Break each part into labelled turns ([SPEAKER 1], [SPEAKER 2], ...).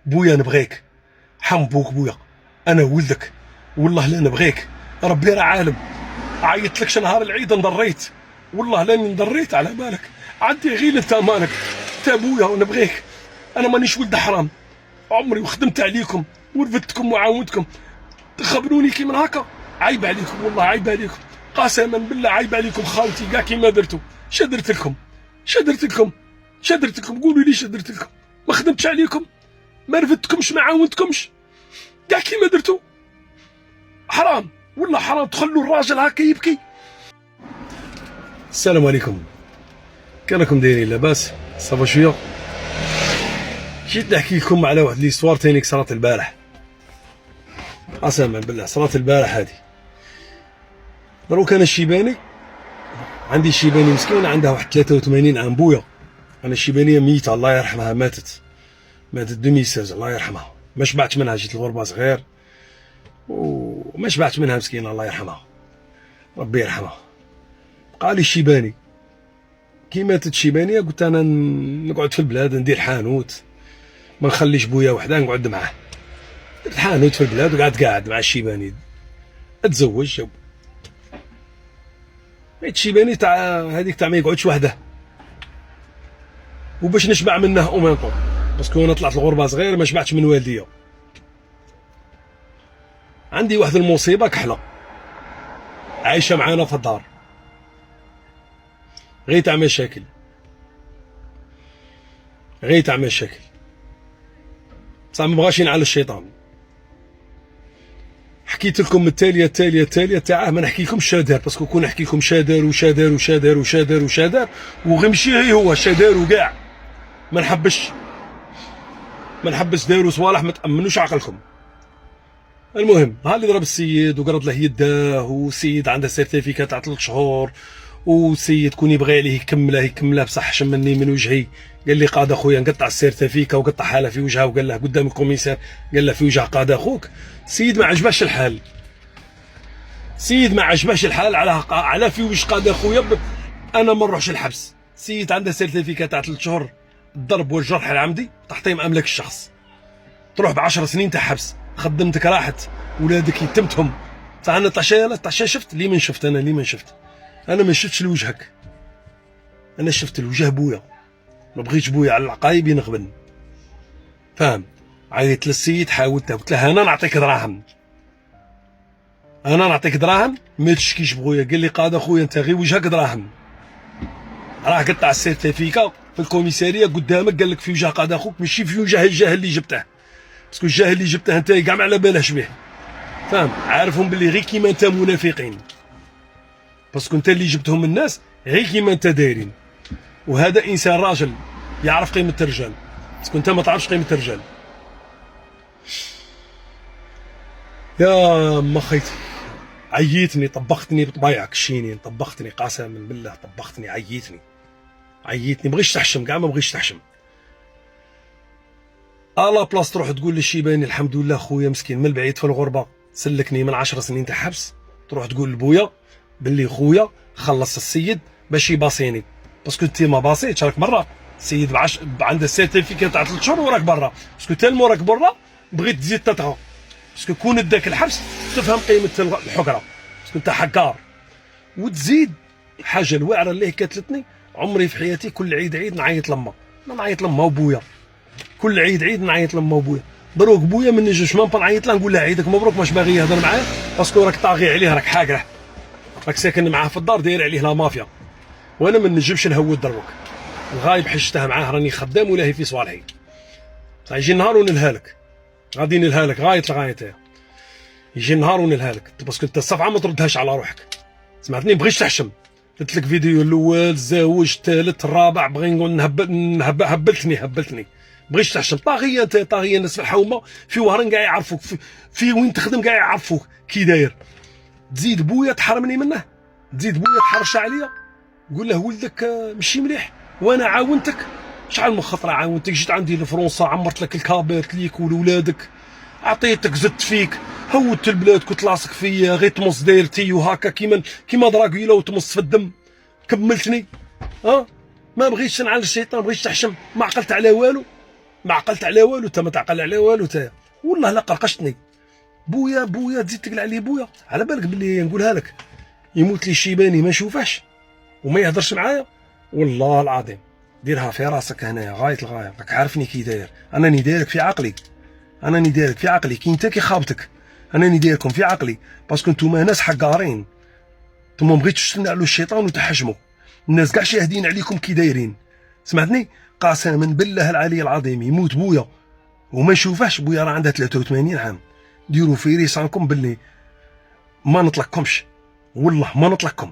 [SPEAKER 1] بويا نبغيك، حم بوك بويا، انا ولدك، والله لا نبغيك، ربي راه عالم. عيطت لكش نهار العيد انضريت، والله لاني انضريت على بالك. عدي غير انت مالك، انت بويا ونبغيك. انا مانيش ولد حرام، عمري وخدمت عليكم ورفدتكم وعاونتكم، تخبروني كي من هكا؟ عيب عليكم، والله عيب عليكم، قسما بالله عيب عليكم خاوتي كاع كيما درتوا. شدرت لكم، شدرت لكم، شدرت لكم، قولوا لي شدرت لكم؟ ما خدمتش عليكم، ما رفدتكمش، ما عاونتكمش، كاع كيما درتوا. حرام والله حرام تخلوا الراجل هكا يبكي. السلام عليكم، كانكم دايرين لاباس؟ صافا شويه. جيت نحكي لكم على واحد ليستوار تانيك صرات البارح، قسما بالله صرات البارح هادي. دروك انا الشيباني، عندي شيباني مسكينه عندها واحد 83 عام. بويا انا الشيبانيه ميته الله يرحمها، ماتت 2016 الله يرحمها. ما شبعت منها، جيت الغربه صغير وما شبعت منها مسكينه الله يرحمها، ربي يرحمها. بقى لي الشيباني، كي ماتت الشيبانيه قلت انا نقعد في البلاد ندير حانوت، ما نخليش بويا وحده نقعد معاه. درت حانوت في البلاد وقعدت قاعد مع الشيباني. اتزوج ميت الشيباني تاع هذيك تاع ما يقعدش وحده، وباش نشبع منه اومينطون، باسكو انا طلعت الغربه صغير ما شبعتش من والديا. عندي واحد المصيبه كحله عايشه معانا في الدار، غير تاع مشاكل، غير تاع مشاكل، بصح ما بغاش ينعل الشيطان. حكيت لكم التاليه تاعه، ما نحكي لكمش شادر، باسكو كون نحكي لكم شادر وشادر وشادر وشادر وشادر وغمشي هي هو شادر وكاع ما نحبش داروا صوالح ما تامنوش عقلكم. المهم ها اللي ضرب السيد وقرض له يده، والسيد عنده سيرتيفيكا تاع 3 شهور، والسيد كون يبغي عليه يكملها بصح شمني من وجهي. قال لي قاد اخويا نقطع السيرتيفيكا، وقطع حاله في وجهها وقال له قدام الكوميسار، قال له في وجه قاد اخوك. السيد ما عجباش الحال، السيد ما عجباش الحال على في وجه قاد اخويا. انا ما نروحش الحبس. السيد عنده سيرتيفيكا تاع 3 شهور الضرب والجرح العمدي، تحطيم املاك الشخص، تروح ب10 سنين تاع حبس. خدمتك راحت، ولادك يتمتهم. بصح انا طاح شفت لي من شفت، انا لي من شفت، انا ما شفتش لوجهك، انا شفت الوجه بويا. ما بغيتش بويا على العقايب ينغبن، فاهم؟ عيطت للسيد، حاولت قلت له انا نعطيك دراهم، انا نعطيك دراهم ما تشكيش بغويا. قال لي قاد اخويا انت غير وجهك دراهم، راه قطع السيرتيفيكا في الكوميساريه قدامك، قال لك في وجه قاد اخوك، ماشي في وجه الجاهل اللي جبته، باسكو الجاهل اللي جبته انت كاع ما على بالهش به، فاهم؟ عارفهم باللي غير كيما انت منافقين، باسكو انت اللي جبتهم الناس غير كيما انت دايرين. وهذا انسان راجل يعرف قيمه الرجال، باسكو انت ما تعرفش قيمه الرجال. يا ما خيتي عييتني، طبختني بطبايعك الشينين، طبختني قسما بالله، طبختني، عييتني بغيتش تحشم، كاع ما بغيتش تحشم. الا بلاص تروح تقول للشيباني الحمد لله خويا مسكين من بعيد في الغربه سلكني من 10 سنين تاع حبس، تروح تقول لبويا باللي خويا خلص السيد باش يباصيني، باسكو انت ما باصيتش، راك برا. السيد عنده السيرتيفيكا تاع 3 شهور وراك برا، باسكو تالمو راك برا بغيت تزيد تطغى، باسكو كون اداك الحبس تفهم قيمه الحقره، باسكو انت حكار. وتزيد حاجه الواعره اللي كتلتني، عمري في حياتي كل عيد نعيط لما، ما نعيط لما وبويا، كل عيد نعيط لما وبويا. دروك بويا ما نجمش ما نعيط له نقول له عيدك مبروك، ماش باغي يهضر معاه، باسكو راك طاغي عليه، راك حاقره، راك ساكن معاه في الدار داير عليه لا مافيا، وانا ما نجمش نهود دروك. الغايب حشته معاه راني خدام ولاهي في صوالحي، بصح يجي النهار ونلها لك، غادي نلها لك غايه الغايه، يجي النهار ونلها لك، باسكو انت الصفعه ما تردهاش على روحك. سمعتني؟ بغيتش تحشم، قلت لك فيديو الاول الزوج الثالث الرابع، بغي نقول هبلتني، بغيتش تحشم. طاغيه انت، طاغيه. الناس في الحومه في وهران كاع يعرفوك، في وين تخدم كاع يعرفوك كي داير. تزيد بويا تحرمني منه، تزيد بويا تحرش عليا، قول له ولدك ماشي مليح، وانا عاونتك شحال من خطره، عاونتك، جيت عندي لفرنسا عمرت لك الكابيرت ليك ولولادك، عطيتك زدت فيك، هودت البلاد كنت لاصق فيا، غير تمص دايرتي وهكا كيما دراكويلا وتمص في الدم، كملتني. ما بغيتش نعال الشيطان، ما بغيتش تحشم، ما عقلت على والو. ما عقلت على والو، انت ما تعقل على والو انت. والله لا قرقشتني. بويا تزيد تقلع عليه بويا، على بالك باللي نقولها لك يموت لي الشيباني ما نشوفهش وما يهضرش معايا. والله العظيم ديرها في راسك هنايا غايه الغايه، راك عارفني كي داير، انني دايرك في عقلي، انني دايرك في عقلي كي انت كي خابطك، انني دايركم في عقلي باسكو نتوما ناس حقارين، نتوما بغيتوش تنعلوا الشيطان وتحجموا الناس كاع شاهدين عليكم كي دايرين. سمعتني؟ قسما بالله العلي العظيم يموت بويا وما نشوفهش. بويا راه عندها 83 عام. ديروا في ريسانكم باللي ما نطلقكمش، والله ما نطلقكم،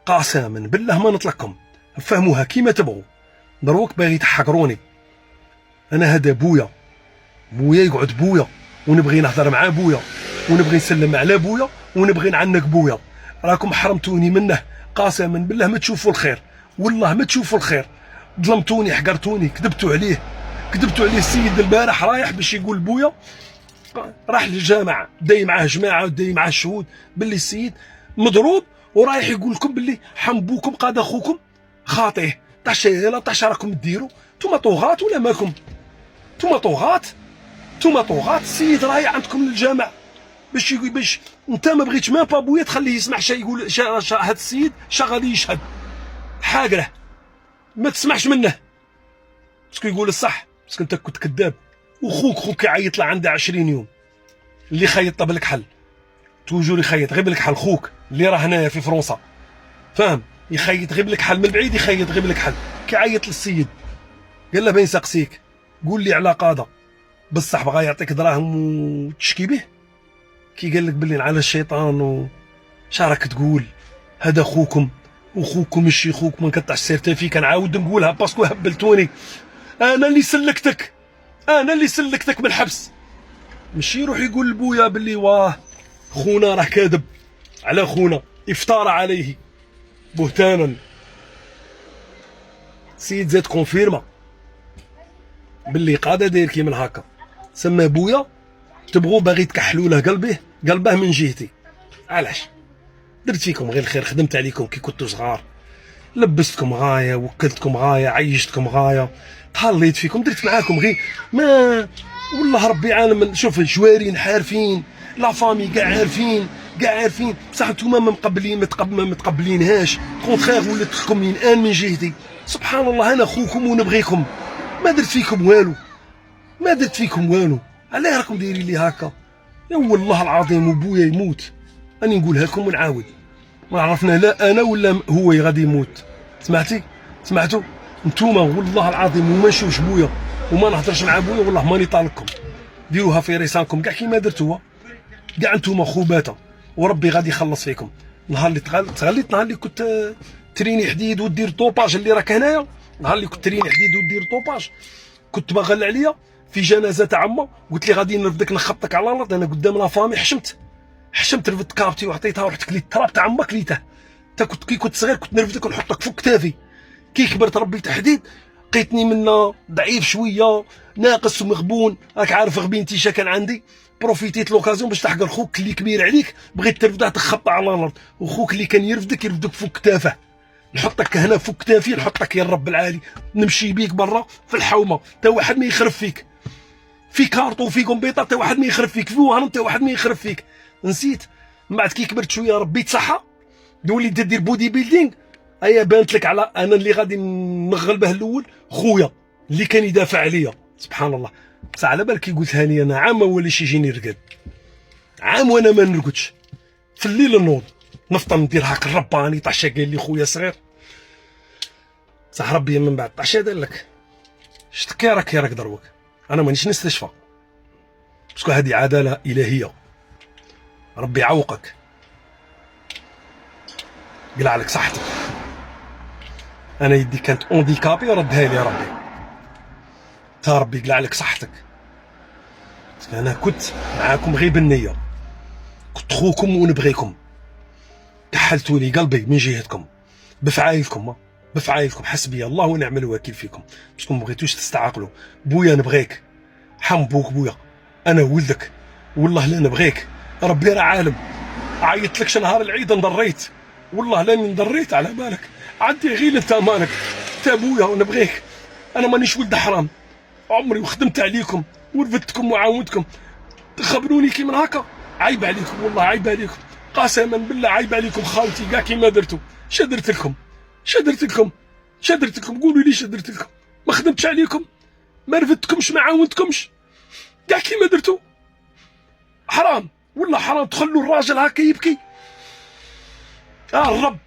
[SPEAKER 1] قسما بالله ما نطلقكم. فهموها كيما تبغوا. دروك باغي تحقروني. انا هذا بويا يقعد بويا، ونبغي نهضر مع بويا، ونبغي نسلم على بويا، ونبغي نعنق بويا. راكم حرمتوني منه، قسما بالله ما تشوفوا الخير، والله ما تشوفوا الخير. ظلمتوني، حقرتوني، كذبتوا عليه السيد البارح رايح باش يقول بويا، راح للجامع داي معاه جماعه وداي معاه الشهود باللي السيد مضروب، ورايح يقول لكم باللي حمبوكم قاد اخوكم خاطيه. طاشيله طاش راكم ديروا نتوما طوغات ولا ماكم؟ نتوما طوغات. السيد رايح عندكم للجامع باش انت ما بغيتش ما بابويا تخليه يسمع شي يقول هذا السيد غادي يشهد حاقره، ما تسمعش منه باسكو يقول الصح، باسكو انت كنت كذاب. وخوك يعيط له عنده 20 يوم اللي خيط طب لك حل، توجور يخيط غير لك حل. خوك اللي راه هنايا في فرنسا فاهم، يخيط غير لك حل من بعيد، يخيط غير لك حل. كيعيط للسيد قال له بين سقسيك قول لي على قاضي بصح بغا يعطيك دراهم وتشكي به. كي قال لك باللي على الشيطان وش راك تقول؟ هذا خوكم وخوكم ماشي خوك، ما نقطعش سيرتي فيك. نعاود نقولها باسكو هبلتوني. انا اللي سلكتك من الحبس، ماشي يروح يقول لبويا باللي واه خونا راه كاذب على خونا، افترى عليه بهتانا. سيد زاد كونفيرما باللي قاعده داير كيما هكا. سما بويا تبغوا باغي تكحلوا له قلبه من جهتي. علاش؟ درت فيكم غير الخير، خدمت عليكم كي كنتو صغار، لبستكم غايه، وكلتكم غايه، عيشتكم غايه، تهليت فيكم، درت معاكم غير ما. والله ربي عالم. شوف الجوارين عارفين، لا فامي كاع عارفين بصح نتوما ما متقبلينهاش. كونتخيغ ولات لكم الان من جهتي. سبحان الله انا خوكم ونبغيكم، ما درت فيكم والو. علاه راكم دايرين لي هكا؟ يا والله العظيم وبويا يموت، راني نقولها لكم ونعاود، ما عرفنا لا انا ولا هو غادي يموت. سمعتوا نتوما والله العظيم وما نشوفش بويا وما نهضرش مع بويا، والله ماني طالقكم. ديروها في ريسانكم كاع كيما درتوها، كاع نتوما خوباته، وربي غادي يخلص فيكم. نهار اللي تغليت، نهار اللي كنت تريني حديد ودير طوباج اللي راك هنايا، نهار اللي كنت تريني حديد ودير طوباج كنت باغل عليا في جنازه تاع عمه، قلت لي غادي نرفدك نخبطك على الارض. انا قدام لا فامي حشمت رفدت كابتي وعطيتها ورحت كليت التراب تاع عمك كليته. انت كي كنت صغير كنت نرفدك ونحطك فوق كتافي. كي كبرت ربيت حديد، لقيتني منا ضعيف شويه، ناقص ومغبون، راك عارف غبينتي كان عندي. بروفيتيت لوكازيون باش تحقر خوك اللي كبير عليك، بغيت ترفده تخبط على الارض، وخوك اللي كان يرفدك فوق كتافه. نحطك هنا فوق كتافي، نحطك يا الرب العالي، نمشي بيك برا في الحومه، تا واحد ما يخرف فيك، في كارطو وفي كمبيوتر تا واحد ما يخرف فيك، في وهران تا واحد ما يخرف فيك. نسيت من بعد كي كبرت شويه ربيت صحه، تولي دير بودي بيلدينغ. ايا بانت لك على انا اللي غادي نغل به الاول خويا اللي كان يدافع عليا. سبحان الله. بصح على بالك كي قلتها لي انا عام ما وليش يجيني رقد، عام وانا ما نرقدش في الليل، النوض نفطر ندير هاك الرباني طاشا قال لي خويا صغير. صح ربي من بعد طاشا دار لك شتكي راك دروك. انا مانيش نستشفى باسكو هذه عداله الهيه، ربي يعوقك، قلع لك صحتك. انا يدي كانت اونديكابي ردها لي ربي، تا ربي يقلع لك صحتك. انا كنت معاكم غير بالنيه، كنت خوكم ونبغيكم، كحلتوا لي قلبي من جهتكم بفعايلكم حسبي الله ونعم الوكيل فيكم، باسكو ما بغيتوش تستعقلوا. بويا نبغيك، حمبوك بويا، انا ولدك والله لا نبغيك. ربي راه عالم، عيطت لكش نهار العيد نضريت، والله لاني نضريت على بالك. عندي غير انت مالك، انت بويا ونبغيك، انا مانيش ولد حرام، عمري وخدمت عليكم ورفدتكم وعاونتكم، تخبروني كي من هكا؟ عيب عليكم والله، عيب عليكم، قسما بالله عيب عليكم خاوتي كاع كيما درتو. شدرت لكم قولوا لي شدرت لكم؟ ما خدمتش عليكم، ما رفدتكمش، ما عاونتكمش، كاع كيما درتو. حرام والله حرام تخلوا الراجل هكا يبكي. الرب